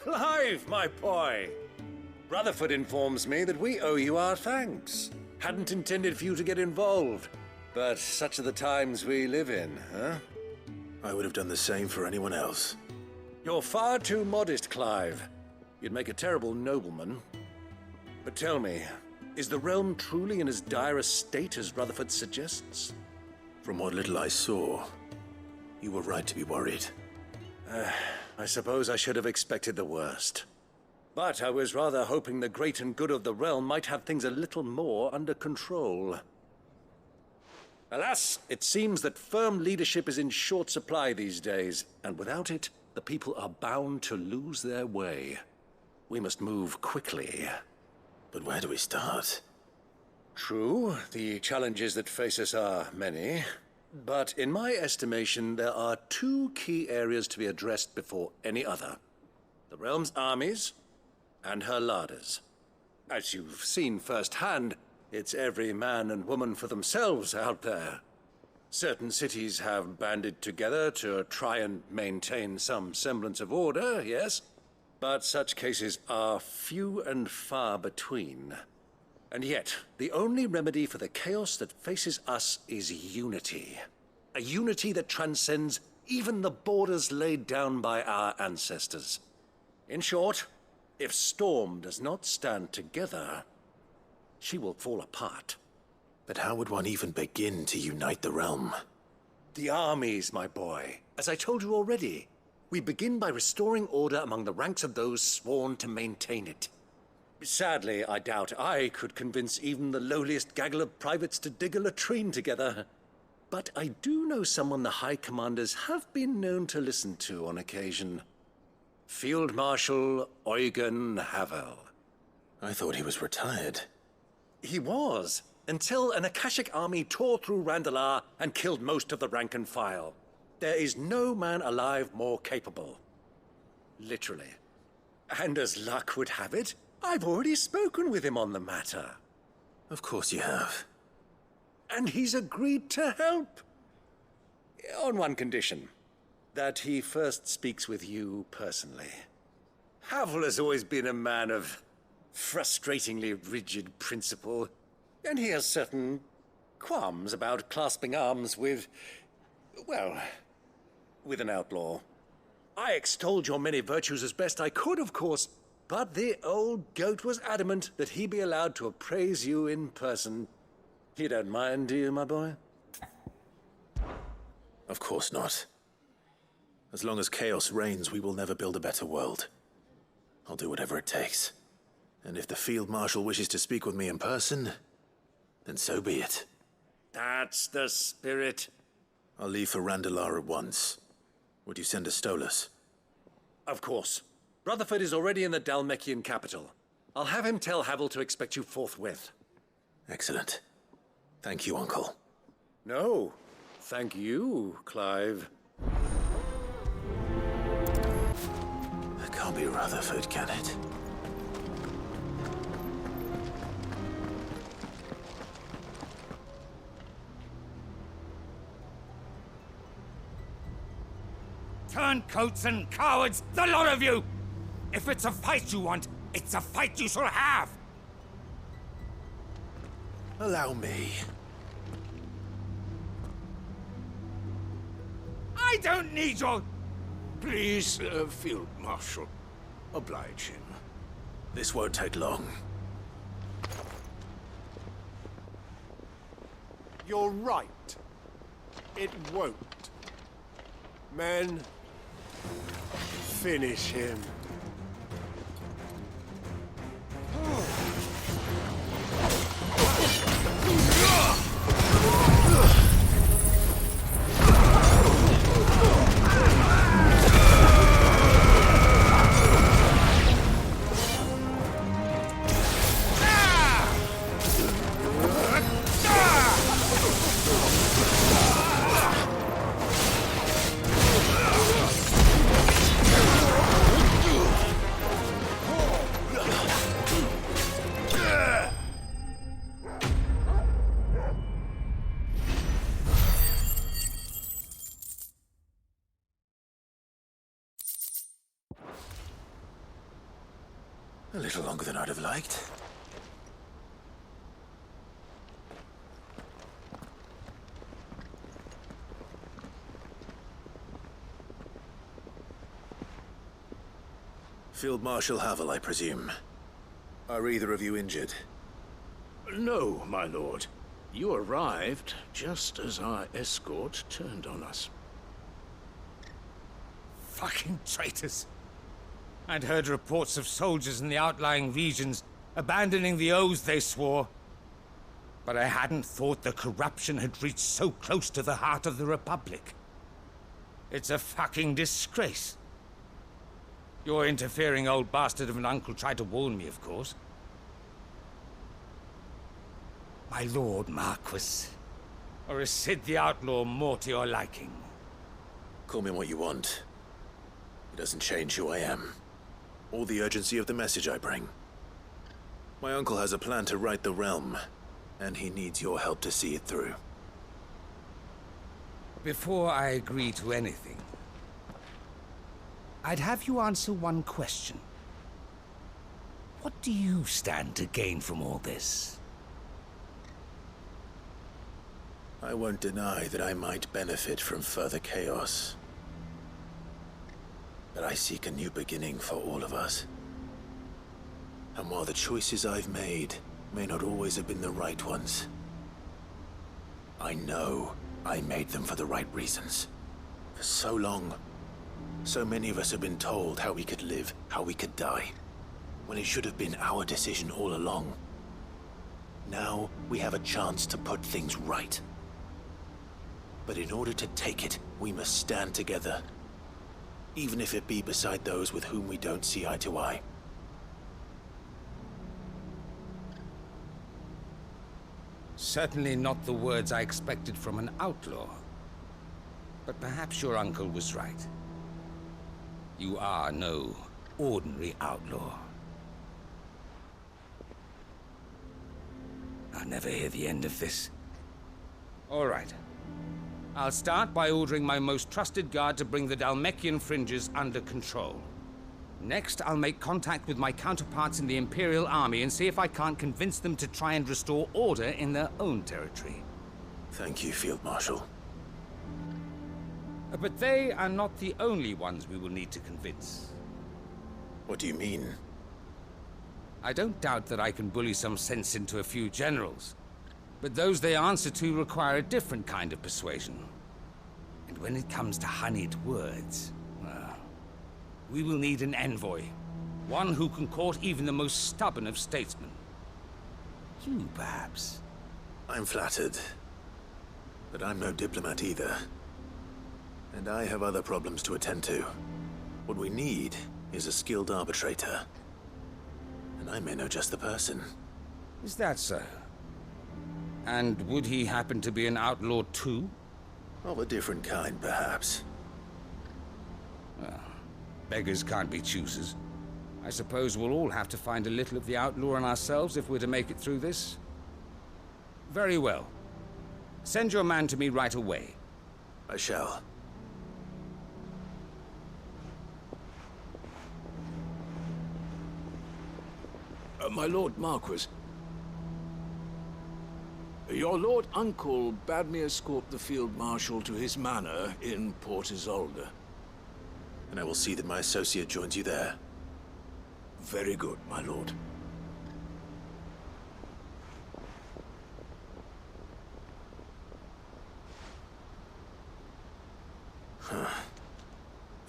Clive, my boy! Rutherford informs me that we owe you our thanks. Hadn't intended for you to get involved, but such are the times we live in, huh? I would have done the same for anyone else. You're far too modest, Clive. You'd make a terrible nobleman. But tell me, is the realm truly in as dire a state as Rutherford suggests? From what little I saw, you were right to be worried. I suppose I should have expected the worst. But I was rather hoping the great and good of the realm might have things a little more under control. Alas, it seems that firm leadership is in short supply these days, and without it, the people are bound to lose their way. We must move quickly. But where do we start? True, the challenges that face us are many. But in my estimation, there are two key areas to be addressed before any other. The realm's armies and her larders. As you've seen firsthand, it's every man and woman for themselves out there. Certain cities have banded together to try and maintain some semblance of order, yes? But such cases are few and far between. And yet, the only remedy for the chaos that faces us is unity. A unity that transcends even the borders laid down by our ancestors. In short, if Storm does not stand together, she will fall apart. But how would one even begin to unite the realm? The armies, my boy. As I told you already, we begin by restoring order among the ranks of those sworn to maintain it. Sadly, I doubt I could convince even the lowliest gaggle of privates to dig a latrine together. But I do know someone the High Commanders have been known to listen to on occasion. Field Marshal Eugen Havel. I thought he was retired. He was, until an Akashic army tore through Randalar and killed most of the rank and file. There is no man alive more capable. Literally. And as luck would have it, I've already spoken with him on the matter. Of course you have. And he's agreed to help. On one condition. That he first speaks with you personally. Havel has always been a man of frustratingly rigid principle, and he has certain qualms about clasping arms with, well, with an outlaw. I extolled your many virtues as best I could, of course, but the old goat was adamant that he be allowed to appraise you in person. You don't mind, do you, my boy? Of course not. As long as chaos reigns, we will never build a better world. I'll do whatever it takes. And if the Field Marshal wishes to speak with me in person, then so be it. That's the spirit. I'll leave for Randalar at once. Would you send a Stolas? Of course. Rutherford is already in the Dalmekian capital. I'll have him tell Havel to expect you forthwith. Excellent. Thank you, Uncle. No, thank you, Clive. That can't be Rutherford, can it? Turncoats and cowards, the lot of you! If it's a fight you want, it's a fight you shall have! Allow me. I don't need your... Please, Field Marshal. Oblige him. This won't take long. You're right. It won't. Men, finish him. A little longer than I'd have liked. Field Marshal Havel, I presume. Are either of you injured? No, my lord. You arrived just as our escort turned on us. Fucking traitors. I'd heard reports of soldiers in the outlying regions abandoning the oaths they swore. But I hadn't thought the corruption had reached so close to the heart of the Republic. It's a fucking disgrace. Your interfering old bastard of an uncle tried to warn me, of course. My lord Marquis. Or is Sid the Outlaw more to your liking? Call me what you want. It doesn't change who I am, or the urgency of the message I bring. My uncle has a plan to right the realm, and he needs your help to see it through. Before I agree to anything, I'd have you answer one question. What do you stand to gain from all this? I won't deny that I might benefit from further chaos. But I seek a new beginning for all of us. And while the choices I've made may not always have been the right ones, I know I made them for the right reasons. For so long, so many of us have been told how we could live, how we could die, when it should have been our decision all along. Now we have a chance to put things right. But in order to take it, we must stand together. Even if it be beside those with whom we don't see eye to eye. Certainly not the words I expected from an outlaw. But perhaps your uncle was right. You are no ordinary outlaw. I'll never hear the end of this. All right. I'll start by ordering my most trusted guard to bring the Dalmekian fringes under control. Next, I'll make contact with my counterparts in the Imperial Army and see if I can't convince them to try and restore order in their own territory. Thank you, Field Marshal. But they are not the only ones we will need to convince. What do you mean? I don't doubt that I can bully some sense into a few generals. But those they answer to require a different kind of persuasion. And when it comes to honeyed words, well, we will need an envoy. One who can court even the most stubborn of statesmen. You, perhaps. I'm flattered. But I'm no diplomat either. And I have other problems to attend to. What we need is a skilled arbitrator. And I may know just the person. Is that so? And would he happen to be an outlaw too? Of a different kind, perhaps. Well, beggars can't be choosers. I suppose we'll all have to find a little of the outlaw in ourselves if we're to make it through this. Very well. Send your man to me right away. I shall. My Lord Marquis. Your Lord Uncle bade me escort the Field Marshal to his manor in Port Isolde. And I will see that my associate joins you there. Very good, my lord.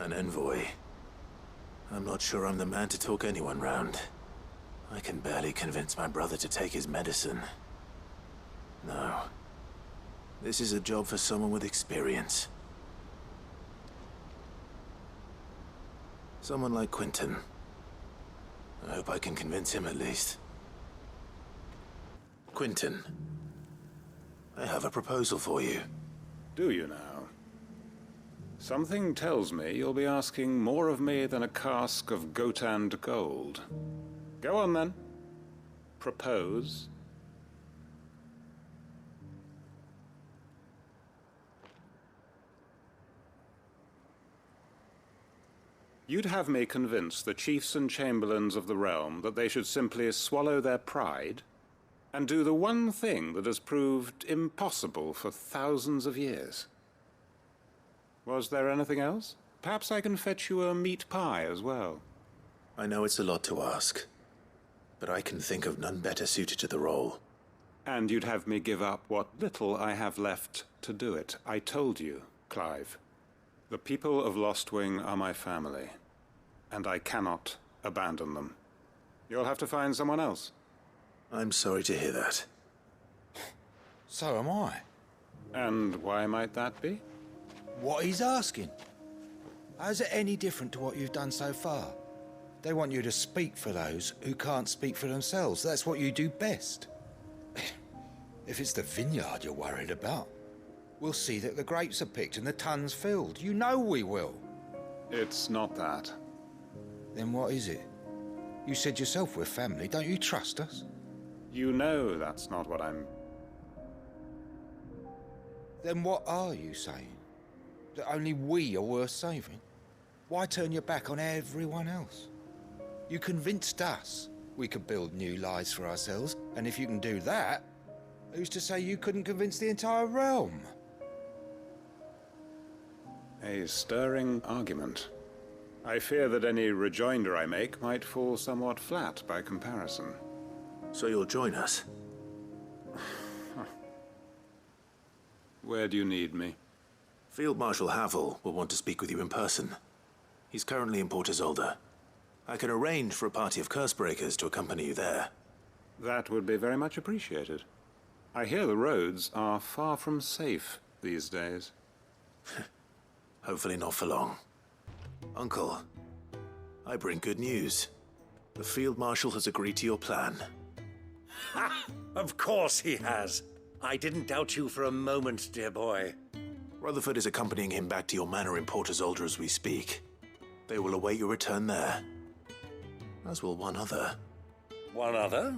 An envoy. I'm not sure I'm the man to talk anyone round. I can barely convince my brother to take his medicine. No. This is a job for someone with experience. Someone like Quentin. I hope I can convince him at least. Quentin, I have a proposal for you. Do you now? Something tells me you'll be asking more of me than a cask of Gotand gold. Go on then. Propose. You'd have me convince the chiefs and chamberlains of the realm that they should simply swallow their pride and do the one thing that has proved impossible for thousands of years. Was there anything else? Perhaps I can fetch you a meat pie as well. I know it's a lot to ask, but I can think of none better suited to the role. And you'd have me give up what little I have left to do it. I told you, Clive. The people of Lostwing are my family, and I cannot abandon them. You'll have to find someone else. I'm sorry to hear that. So am I. And why might that be? What he's asking. How's it any different to what you've done so far? They want you to speak for those who can't speak for themselves. That's what you do best. If it's the vineyard you're worried about, we'll see that the grapes are picked and the tons filled. You know we will. It's not that. Then what is it? You said yourself we're family. Don't you trust us? You know that's not what I'm... Then what are you saying? That only we are worth saving? Why turn your back on everyone else? You convinced us we could build new lives for ourselves, and if you can do that, who's to say you couldn't convince the entire realm? A stirring argument. I fear that any rejoinder I make might fall somewhat flat by comparison. So you'll join us? Where do you need me? Field Marshal Havel will want to speak with you in person. He's currently in Port Isolde. I can arrange for a party of Cursebreakers to accompany you there. That would be very much appreciated. I hear the roads are far from safe these days. Hopefully not for long. Uncle, I bring good news. The Field Marshal has agreed to your plan. Ha! Of course he has. I didn't doubt you for a moment, dear boy. Rutherford is accompanying him back to your manor in Port Isolde as we speak. They will await your return there. As will one other. One other?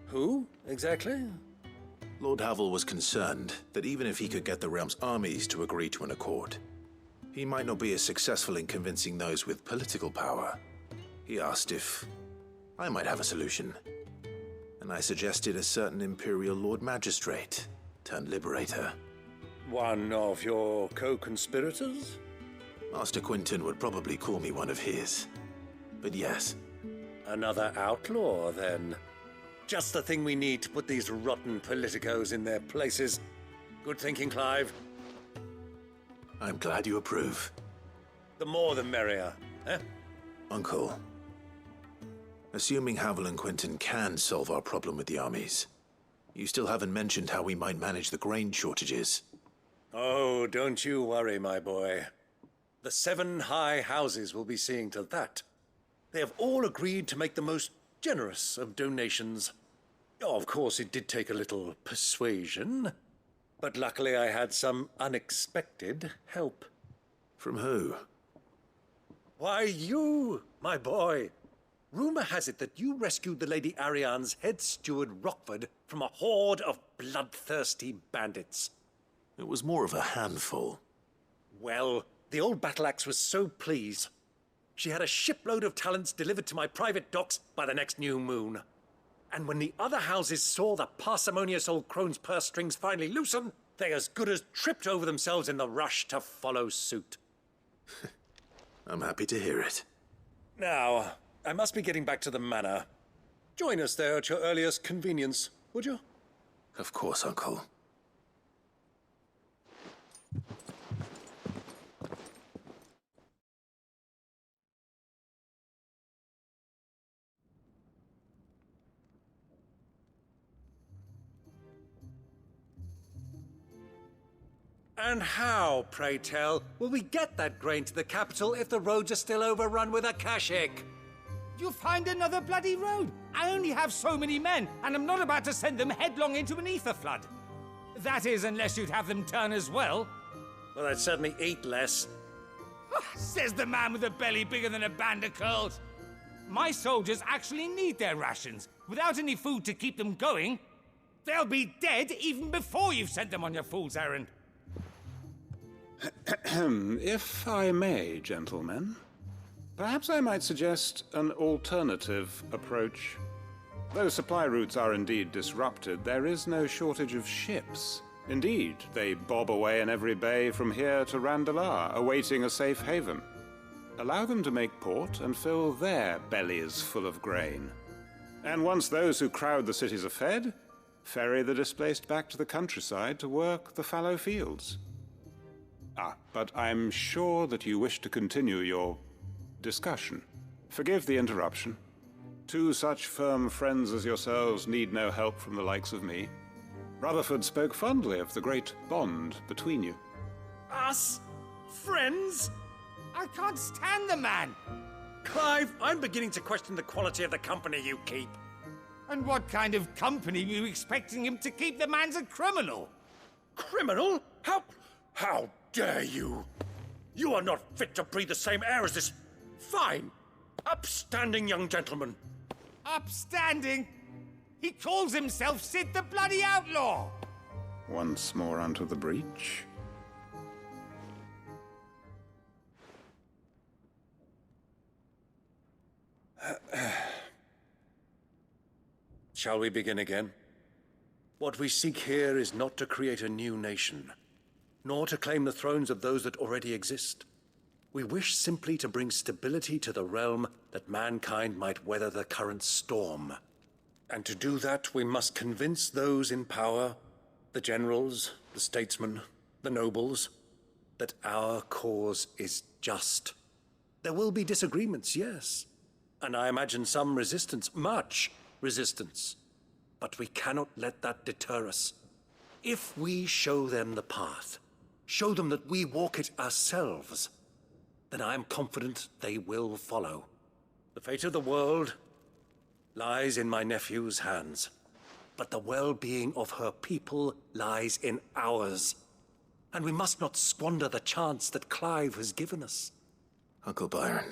Who, exactly? Lord Havel was concerned that even if he could get the realm's armies to agree to an accord, he might not be as successful in convincing those with political power. He asked if I might have a solution, and I suggested a certain Imperial Lord Magistrate turned Liberator. One of your co-conspirators? Master Quinton would probably call me one of his. But yes. Another outlaw, then. Just the thing we need to put these rotten politicos in their places. Good thinking, Clive. I'm glad you approve. The more the merrier, eh? Uncle, assuming Havel and Quinton can solve our problem with the armies, you still haven't mentioned how we might manage the grain shortages. Oh, don't you worry, my boy. The 7 high houses will be seeing to that. They have all agreed to make the most generous of donations. Oh, of course, it did take a little persuasion, but luckily I had some unexpected help. From who? Why, you, my boy. Rumor has it that you rescued the Lady Ariane's head steward Rockford from a horde of bloodthirsty bandits. It was more of a handful. Well, the old battle axe was so pleased. She had a shipload of talents delivered to my private docks by the next new moon. And when the other houses saw the parsimonious old crone's purse strings finally loosen, they as good as tripped over themselves in the rush to follow suit. I'm happy to hear it. Now, I must be getting back to the manor. Join us there at your earliest convenience, would you? Of course, Uncle. And how, pray tell, will we get that grain to the capital if the roads are still overrun with akashic? You'll find another bloody road. I only have so many men, and I'm not about to send them headlong into an ether flood. That is, unless you'd have them turn as well. Well, I'd certainly eat less. Says the man with a belly bigger than a band of curls. My soldiers actually need their rations. Without any food to keep them going, they'll be dead even before you've sent them on your fool's errand. If I may, gentlemen, Perhaps I might suggest an alternative approach. Though supply routes are indeed disrupted, there is no shortage of ships. Indeed, they bob away in every bay from here to Randalar, awaiting a safe haven. Allow them to make port and fill their bellies full of grain. And once those who crowd the cities are fed, ferry the displaced back to the countryside to work the fallow fields. But I'm sure that you wish to continue your discussion. Forgive the interruption. Two such firm friends as yourselves need no help from the likes of me. Rutherford spoke fondly of the great bond between you. Us? Friends? I can't stand the man! Clive, I'm beginning to question the quality of the company you keep. And what kind of company were you expecting him to keep? The man's a criminal! Criminal? How dare you? You are not fit to breathe the same air as this fine, upstanding young gentleman. Upstanding? He calls himself Sid the Bloody Outlaw! Once more onto the breach. Shall we begin again? What we seek here is not to create a new nation, nor to claim the thrones of those that already exist. We wish simply to bring stability to the realm that mankind might weather the current storm. And to do that, we must convince those in power, the generals, the statesmen, the nobles, that our cause is just. There will be disagreements, yes, and I imagine some resistance, much resistance. But we cannot let that deter us. If we show them the path, show them that we walk it ourselves, then I am confident they will follow. The fate of the world lies in my nephew's hands, but the well-being of her people lies in ours. And we must not squander the chance that Clive has given us. Uncle Byron,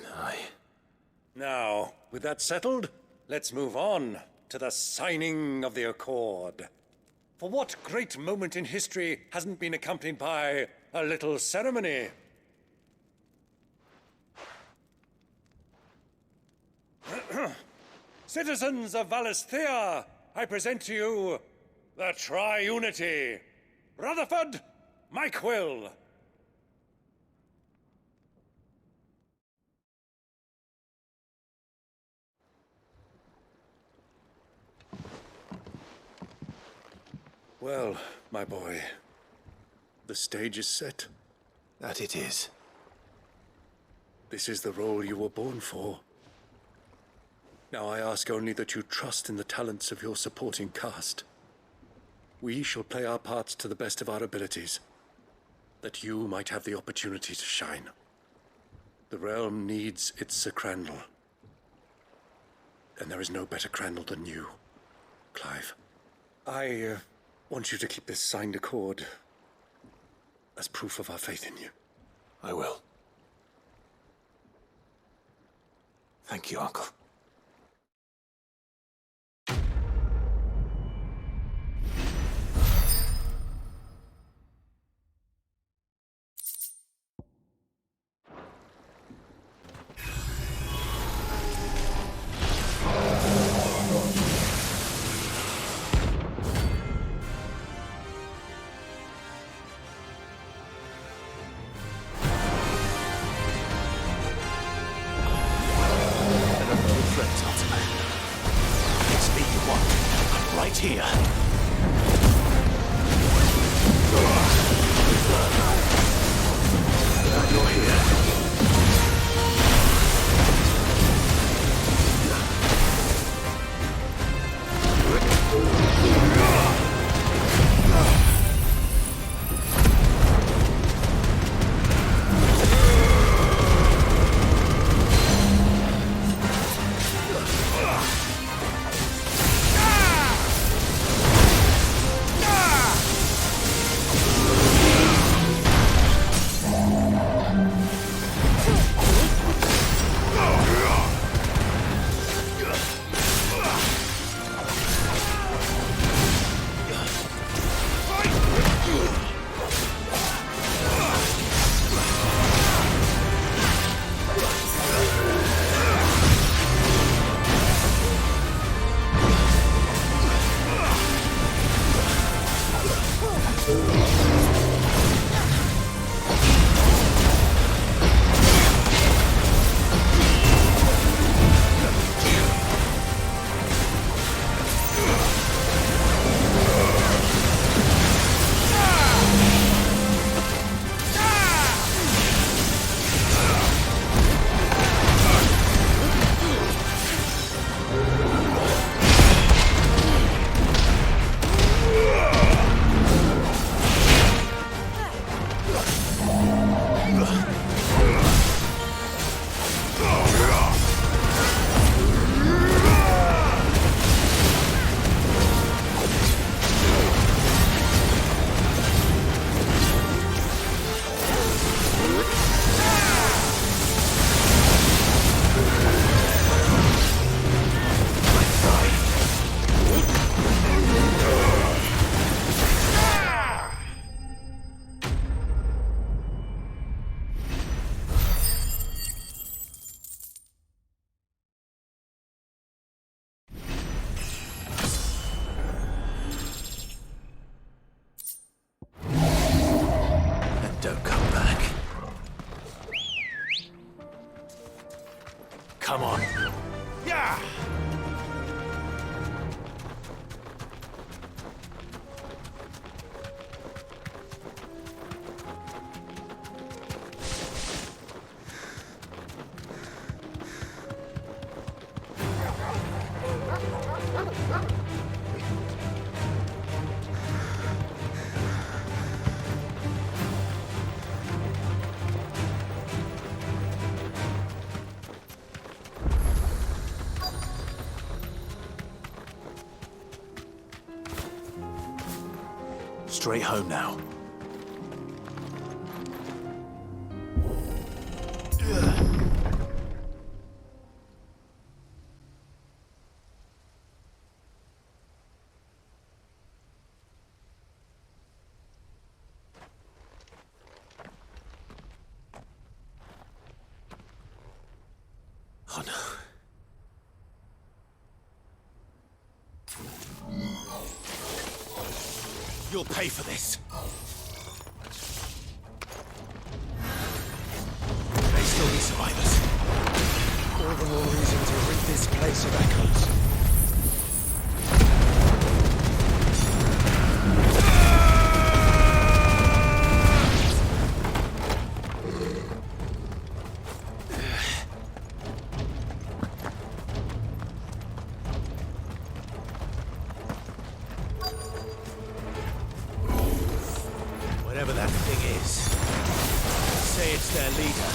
Now, with that settled, let's move on to the signing of the Accord. For what great moment in history hasn't been accompanied by a little ceremony? Citizens of Valisthea, I present to you the Triunity. Rutherford, Mike Will. Well, my boy, the stage is set. that it is. This is the role you were born for. Now I ask only that you trust in the talents of your supporting cast. We shall play our parts to the best of our abilities, that you might have the opportunity to shine. The realm needs its Sir Crandall, and there is no better Crandall than you, Clive. I want you to keep this signed accord as proof of our faith in you. I will. Thank you, Uncle. Here. Glad you're here. Come on. Yeah! Straight home now. Oh no. You'll pay for this. May still be survivors. All the more reason to rid this place of echoes. Whatever that thing is, say it's their leader.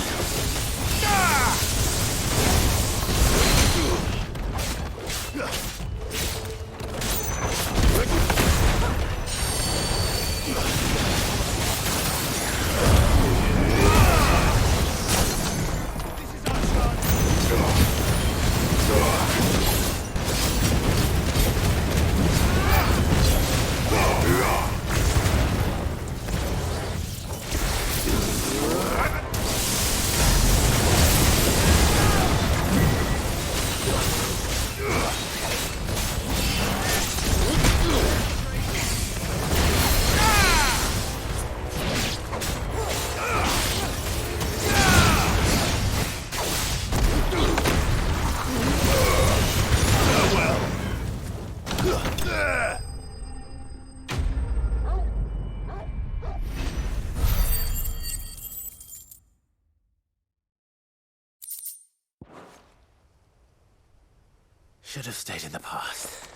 Should have stayed in the past.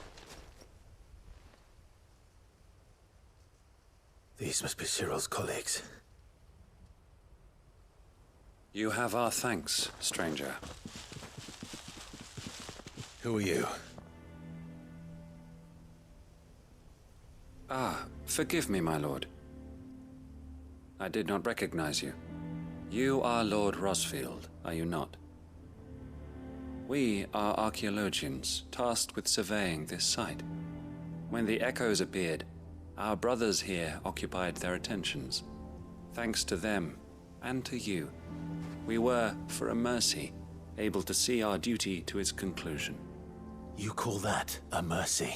These must be Cyril's colleagues. You have our thanks, stranger. Who are you? Ah, forgive me, my lord. I did not recognize you. You are Lord Rosfield, are you not? We are archaeologians, tasked with surveying this site. When the echoes appeared, our brothers here occupied their attentions. Thanks to them, and to you, we were, for a mercy, able to see our duty to its conclusion. You call that a mercy?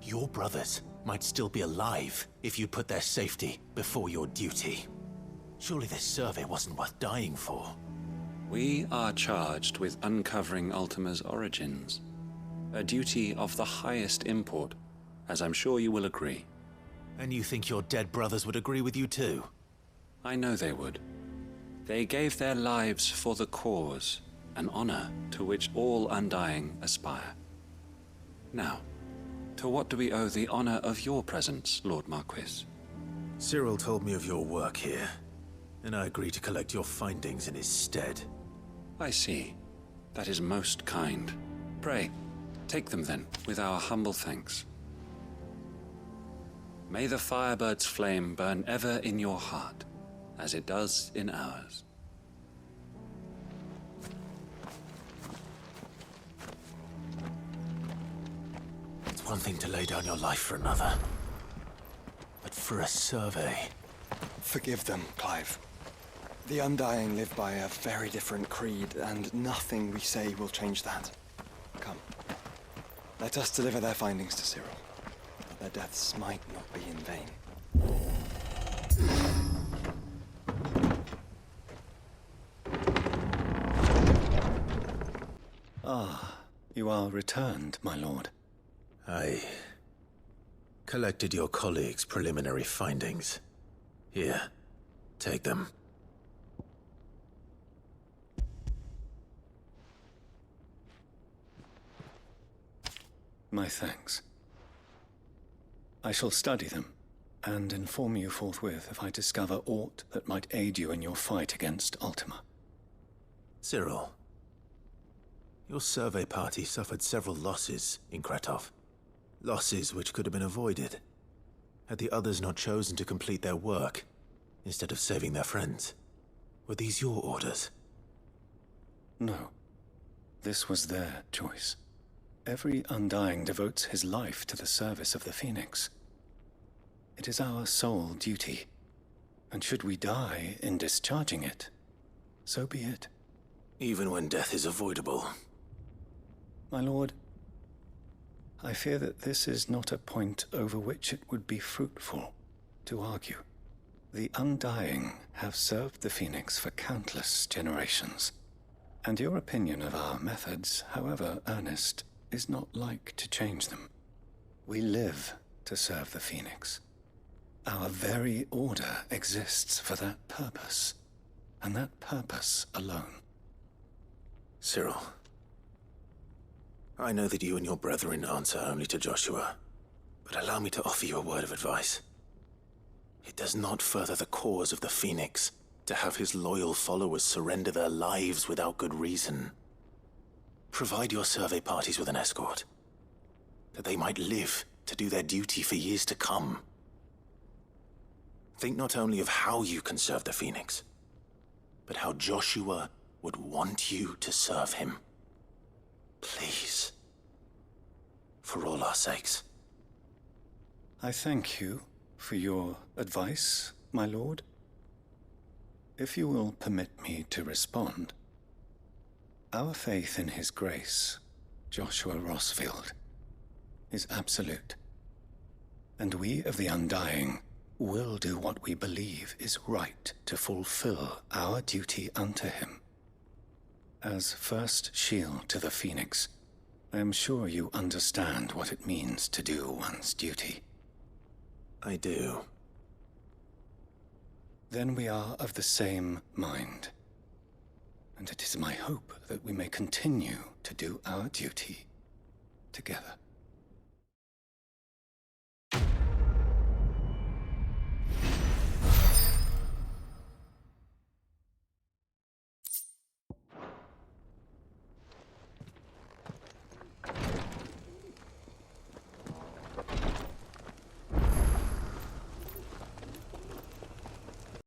Your brothers might still be alive if you put their safety before your duty. Surely this survey wasn't worth dying for. We are charged with uncovering Ultima's origins. A duty of the highest import, as I'm sure you will agree. And you think your dead brothers would agree with you too? I know they would. They gave their lives for the cause, an honor to which all Undying aspire. Now, to what do we owe the honor of your presence, Lord Marquis? Cyril told me of your work here, and I agreed to collect your findings in his stead. I see. That is most kind. Pray, take them then, with our humble thanks. May the Firebird's flame burn ever in your heart, as it does in ours. It's one thing to lay down your life for another, but for a survey... Forgive them, Clive. The Undying live by a very different creed, and nothing we say will change that. Come. Let us deliver their findings to Cyril. Their deaths might not be in vain. You are returned, my lord. I collected your colleagues' preliminary findings. Here, take them. My thanks. I shall study them, and inform you forthwith if I discover aught that might aid you in your fight against Ultima. Cyril, your survey party suffered several losses in Kratov. Losses which could have been avoided, had the others not chosen to complete their work, instead of saving their friends. Were these your orders? No. This was their choice. Every Undying devotes his life to the service of the Phoenix. It is our sole duty, and should we die in discharging it, so be it. Even when death is avoidable. My lord, I fear that this is not a point over which it would be fruitful to argue. The Undying have served the Phoenix for countless generations, and your opinion of our methods, however earnest, is not like to change them. We live to serve the Phoenix. Our very order exists for that purpose, and that purpose alone. Cyril, I know that you and your brethren answer only to Joshua, but allow me to offer you a word of advice. It does not further the cause of the Phoenix to have his loyal followers surrender their lives without good reason. Provide your survey parties with an escort, that they might live to do their duty for years to come. Think not only of how you can serve the Phoenix, but how Joshua would want you to serve him. Please. For all our sakes. I thank you for your advice, my lord. If you will permit me to respond, our faith in his grace, Joshua Rossfield, is absolute. And we of the Undying will do what we believe is right to fulfill our duty unto him. As first shield to the Phoenix, I am sure you understand what it means to do one's duty. I do. Then we are of the same mind. And it is my hope that we may continue to do our duty together.